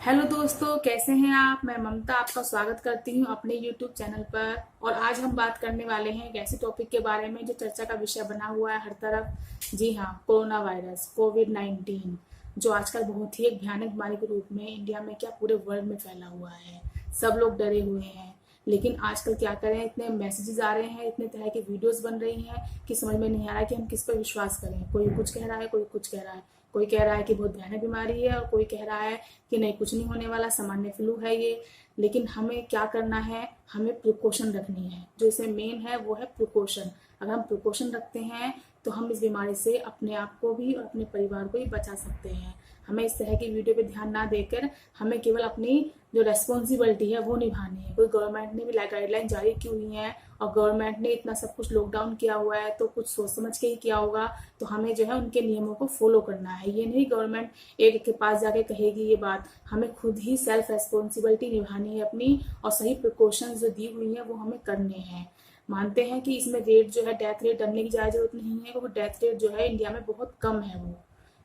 Hello दोस्तों, कैसे हैं आप। मैं ममता आपका स्वागत करती हूं अपने यूट्यूब चैनल पर। और आज हम बात करने वाले हैं एक ऐसे टॉपिक के बारे में जो चर्चा का विषय बना हुआ है हर तरफ। जी हाँ, कोरोना वायरस कोविड-19 जो आजकल बहुत ही एक भयानक बीमारी के रूप में इंडिया में क्या पूरे वर्ल्ड में फैला हुआ है। सब लोग डरे हुए हैं, लेकिन आजकल क्या करें, इतने मैसेजेस आ रहे हैं, इतने तरह की वीडियोस बन रही हैं कि समझ में नहीं आ रहा है कि हम किस पर विश्वास करें। कोई कुछ कह रहा है, कोई कुछ कह रहा है। कोई कह रहा है कि बहुत भयानक बीमारी है और कोई कह रहा है कि नहीं, कुछ नहीं होने वाला, सामान्य फ्लू है ये। लेकिन हमें क्या करना है, हमें प्रिकॉशन रखनी है। जो इसमें मेन है वो है प्रिकॉशन। अगर हम प्रिकॉशन रखते हैं तो हम इस बीमारी से अपने आप को भी और अपने परिवार को भी बचा सकते हैं। हमें इस तरह की वीडियो पे ध्यान ना देकर हमें केवल अपनी जो रेस्पॉन्सिबिलिटी है वो निभानी है। कोई गवर्नमेंट ने भी गाइडलाइन जारी की हुई है और गवर्नमेंट ने इतना सब कुछ लॉकडाउन किया हुआ है तो कुछ सोच समझ के ही किया होगा। तो हमें जो है उनके नियमों को फॉलो करना है। ये नहीं गवर्नमेंट एक के पास जाके कहेगी ये बात, हमें खुद ही सेल्फ रेस्पॉन्सिबिलिटी निभानी है अपनी, और सही प्रिकॉशंस जो दी हुई है वो हमें करने हैं। मानते हैं कि इसमें रेट जो है, डेथ रेट डरने की ज़्यादा जरूरत नहीं है, क्योंकि डेथ रेट जो है इंडिया में बहुत कम है। वो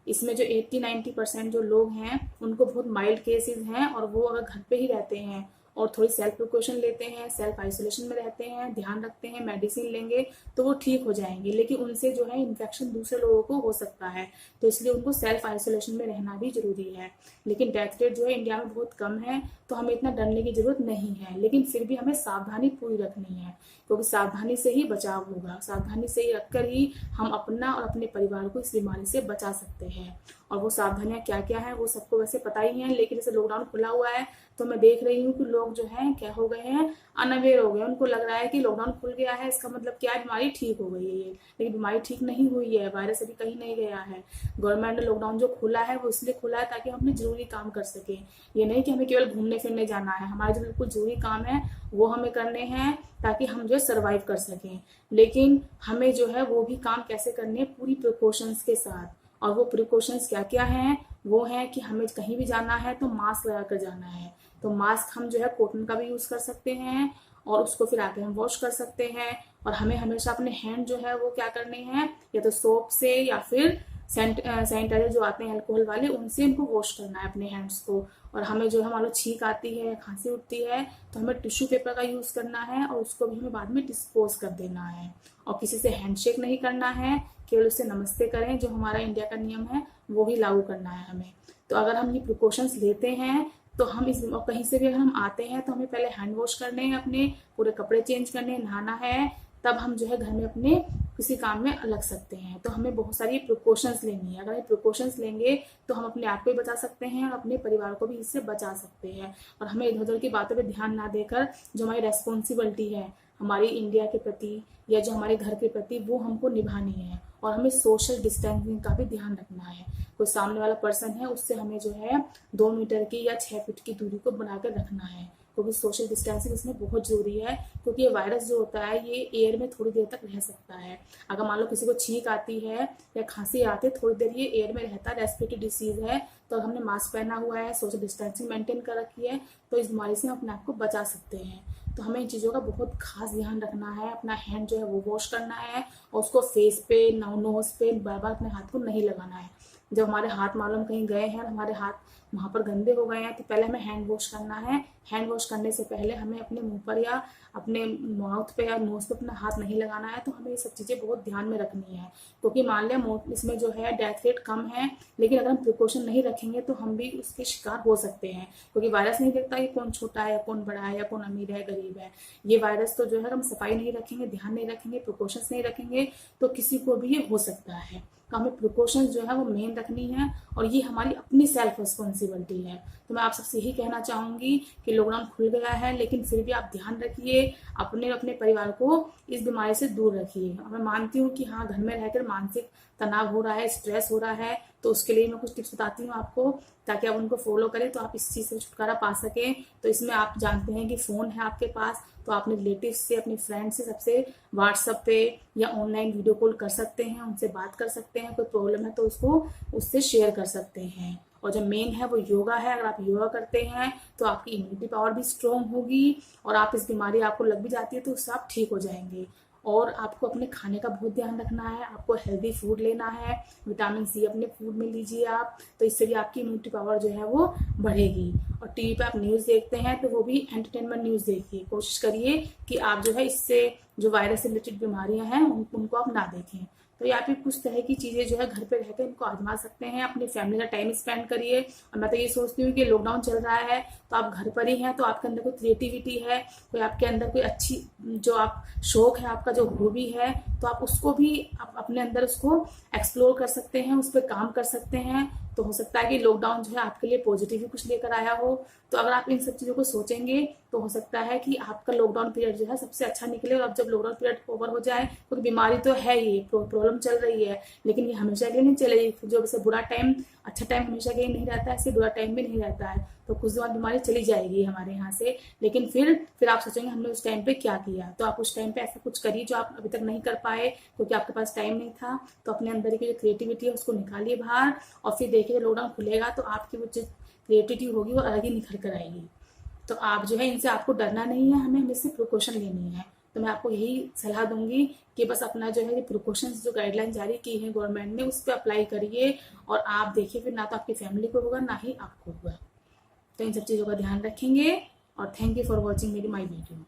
इसमें जो 80-90% जो लोग हैं उनको बहुत माइल्ड केसेस हैं, और वो अगर घर पे ही रहते हैं और थोड़ी सेल्फ प्रिकॉशन लेते हैं, सेल्फ आइसोलेशन में रहते हैं, ध्यान रखते हैं, मेडिसिन लेंगे तो वो ठीक हो जाएंगे। लेकिन उनसे जो है इन्फेक्शन दूसरे लोगों को हो सकता है, तो इसलिए उनको सेल्फ आइसोलेशन में रहना भी जरूरी है। लेकिन डेथ रेट जो है इंडिया में बहुत कम है, तो हमें इतना डरने की जरूरत नहीं है। लेकिन फिर भी हमें सावधानी पूरी रखनी है, क्योंकि सावधानी से ही बचाव होगा। सावधानी से ही रखकर ही हम अपना और अपने परिवार को इस बीमारी से बचा सकते हैं। और वो सावधानियां क्या क्या है वो सबको वैसे पता ही है, लेकिन जैसे लॉकडाउन खुला हुआ है तो मैं देख रही हूँ कि लोग जो है क्या हो गए हैं, अनअवेयर हो गए। उनको लग रहा है कि लॉकडाउन खुल गया है इसका मतलब क्या है, बीमारी ठीक हो गई है ये। लेकिन बीमारी ठीक नहीं हुई है, वायरस अभी कहीं नहीं गया है। गवर्नमेंट ने लॉकडाउन जो खुला है वो इसलिए खुला है ताकि हम अपने जरूरी काम कर सके। ये नहीं कि हमें केवल घूमने फिरने जाना है, हमारे जो बिल्कुल जरूरी काम है वो हमें करने हैं ताकि हम जो है सर्वाइव कर सकें। लेकिन हमें जो है वो भी काम कैसे करने हैं, पूरी प्रिकॉशंस के साथ। और वो प्रिकॉशंस क्या क्या हैं, वो है कि हमें कहीं भी जाना है तो मास्क लगा कर जाना है। तो मास्क हम जो है कॉटन का भी यूज कर सकते हैं और उसको फिर आके हम वॉश कर सकते हैं। और हमें हमेशा अपने हैंड जो है वो क्या करने हैं, या तो सोप से या फिर सैनिटाइजर जो आते हैं अल्कोहल वाले, उनसे इनको वॉश करना है अपने हैंड्स को। और हमें जो है मान लो छींक आती है, खांसी उठती है, तो हमें टिश्यू पेपर का यूज करना है और उसको भी हमें बाद में डिस्पोज कर देना है। और किसी से हैंडशेक नहीं करना है, केवल उससे नमस्ते करें, जो हमारा इंडिया का नियम है वो ही लागू करना है हमें। तो अगर हम ये प्रिकॉशंस लेते हैं तो हम इस कहीं से भी अगर हम आते हैं तो हमें पहले हैंड वॉश करने हैं, अपने पूरे कपड़े चेंज करने हैं, नहाना है, तब हम जो है घर में अपने किसी काम में लग सकते हैं। तो हमें बहुत सारी प्रिकॉशंस लेनी है। अगर ये प्रिकॉशंस लेंगे तो हम अपने आप को भी बचा सकते हैं और अपने परिवार को भी इससे बचा सकते हैं। और हमें इधर उधर की बातों पे ध्यान ना देकर जो हमारी रेस्पॉन्सिबिलिटी है हमारी इंडिया के प्रति या जो हमारे घर के प्रति, वो हमको निभानी है। और हमें सोशल डिस्टेंसिंग का भी ध्यान रखना है। कोई सामने वाला पर्सन है उससे हमें जो है 2 मीटर की या 6 फीट की दूरी को बनाकर रखना है, क्योंकि सोशल डिस्टेंसिंग इसमें बहुत जरूरी है। क्योंकि ये वायरस जो होता है ये एयर में थोड़ी देर तक रह सकता है। अगर मान लो किसी को छींक आती है या खांसी आती है, थोड़ी देर ये एयर में रहता है, रेस्पिरेटरी डिसीज है, तो हमने मास्क पहना हुआ है, सोशल डिस्टेंसिंग मेंटेन कर रखी है, तो इस बीमारी से हम अपने आप को बचा सकते हैं। तो हमें इन चीज़ों का बहुत खास ध्यान रखना है। अपना हैंड जो है वो वॉश करना है और उसको फेस पे, नोज पे बार बार अपने हाथ को नहीं लगाना है। जब हमारे हाथ मालूम कहीं गए हैं और हमारे हाथ वहां पर गंदे हो गए हैं तो पहले हमें हैंड वॉश करना है। हैंड वॉश करने से पहले हमें अपने मुंह पर या अपने माउथ पे या नोज पे अपना हाथ नहीं लगाना है। तो हमें ये सब चीजें बहुत ध्यान में रखनी है, क्योंकि मान लिया इसमें जो है डेथ रेट कम है, लेकिन अगर हम प्रिकॉशन नहीं रखेंगे तो हम भी उसके शिकार हो सकते हैं। क्योंकि वायरस नहीं देखता कि कौन छोटा है, कौन बड़ा है, या कौन अमीर है, गरीब है। ये वायरस तो जो है हम सफाई नहीं रखेंगे, ध्यान नहीं रखेंगे, प्रिकॉशंस नहीं रखेंगे तो किसी को भी ये हो सकता है। तो हमें प्रिकॉशंस जो है वो मेन रखनी है, और ये हमारी अपनी सेल्फ रिस्पॉन्सिबिलिटी है। तो मैं आप सबसे यही कहना चाहूंगी कि लॉकडाउन खुल गया है, लेकिन फिर भी आप ध्यान रखिए, अपने अपने परिवार को इस बीमारी से दूर रखिए। मैं मानती हूँ कि हाँ, घर में रहकर मानसिक तनाव हो रहा है, स्ट्रेस हो रहा है, तो उसके लिए मैं कुछ टिप्स बताती हूँ आपको, ताकि आप उनको फॉलो करें तो आप इस चीज से छुटकारा पा सकें। तो इसमें आप जानते हैं कि फोन है आपके पास, तो आप अपने रिलेटिव से, अपने फ्रेंड से सबसे व्हाट्सएप पे या ऑनलाइन वीडियो कॉल कर सकते हैं, उनसे बात कर सकते हैं। कोई प्रॉब्लम है तो उसको उससे शेयर कर सकते हैं। और जो मेन है वो योगा है। अगर आप योगा करते हैं तो आपकी इम्यूनिटी पावर भी स्ट्रांग होगी, और आप इस बीमारी आपको लग भी जाती है तो उससे आप ठीक हो जाएंगे। और आपको अपने खाने का बहुत ध्यान रखना है, आपको हेल्दी फूड लेना है, विटामिन सी अपने फूड में लीजिए आप, तो इससे भी आपकी इम्यूनिटी पावर जो है वो बढ़ेगी। और टीवी पे आप न्यूज़ देखते हैं तो वो भी एंटरटेनमेंट न्यूज़ देखिए, कोशिश करिए कि आप जो है इससे जो वायरस से रिलेटेड बीमारियां हैं उनको आप ना देखें। तो यहाँ पे कुछ तरह की चीजें जो है घर पे रहकर इनको आजमा सकते हैं, अपनी फैमिली का टाइम स्पेंड करिए। और मैं तो ये सोचती हूँ कि लॉकडाउन चल रहा है तो आप घर पर ही हैं, तो आपके अंदर कोई क्रिएटिविटी है, कोई आपके अंदर कोई अच्छी जो आप शौक है, आपका जो हॉबी है, तो आप उसको भी आप अपने अंदर उसको एक्सप्लोर कर सकते हैं, उस पर काम कर सकते हैं। तो हो सकता है कि लॉकडाउन जो है आपके लिए पॉजिटिव ही कुछ लेकर आया हो। तो अगर आप इन सब चीज़ों को सोचेंगे तो हो सकता है कि आपका लॉकडाउन पीरियड जो है सबसे अच्छा निकले। और अब जब लॉकडाउन पीरियड ओवर हो जाए, क्योंकि बीमारी तो है ही, प्रॉब्लम चल रही है, लेकिन ये हमेशा के लिए नहीं चलेगी। जो वैसे बुरा टाइम, अच्छा टाइम हमेशा के लिए नहीं रहता है, ऐसे बुरा टाइम भी नहीं रहता है। तो कुछ दिन बाद बीमारी चली जाएगी हमारे यहाँ से, लेकिन फिर आप सोचेंगे हमने उस टाइम पे क्या किया। तो आप उस टाइम पे ऐसा कुछ करिए जो आप अभी तक नहीं कर पाए क्योंकि आपके पास टाइम नहीं था। तो अपने अंदर की जो क्रिएटिविटी है उसको निकालिए बाहर, और फिर देखिए लॉकडाउन खुलेगा तो आपकी वो जो क्रिएटिविटी होगी वो अलग ही निखर कर आएगी। तो आप जो है इनसे आपको डरना नहीं है, हमें इससे प्रिकॉशन लेनी है। तो मैं आपको यही सलाह दूंगी कि बस अपना जो है प्रिकॉशंस जो गाइडलाइन जारी की है गवर्नमेंट ने उस पर अप्लाई करिए, और आप देखिए फिर ना तो आपकी फैमिली को होगा ना ही आपको होगा। तो इन सब चीज़ों का ध्यान रखेंगे। और थैंक यू फॉर वॉचिंग मेरी माई वीडियो।